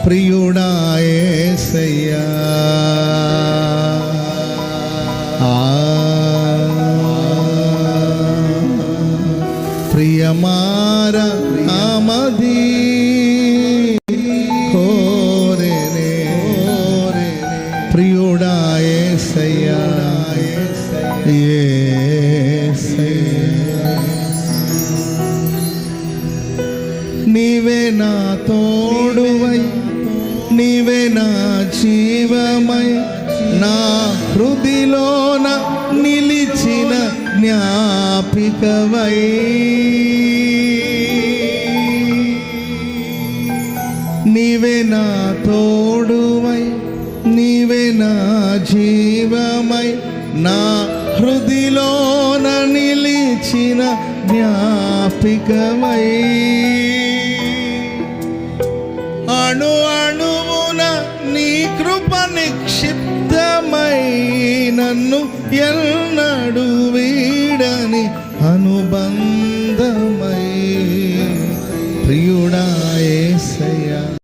ప్రియుడా యేసయ్యా, ప్రియమార ఆమది కోరేనే, ప్రియుడా యేసయ్యా, నీవే నా తోడువై, నీవే నా జీవమై, నా హృదిలోన నిలిచిన జ్ఞాపికవై, నీవే నా తోడువై, నీవే నా జీవమై, నా హృదిలోన నిలిచిన జ్ఞాపికవై, అణు అణువున నీ కృప నిక్షిప్తమై, నన్ను ఎన్నడూ వీడని అనుబంధ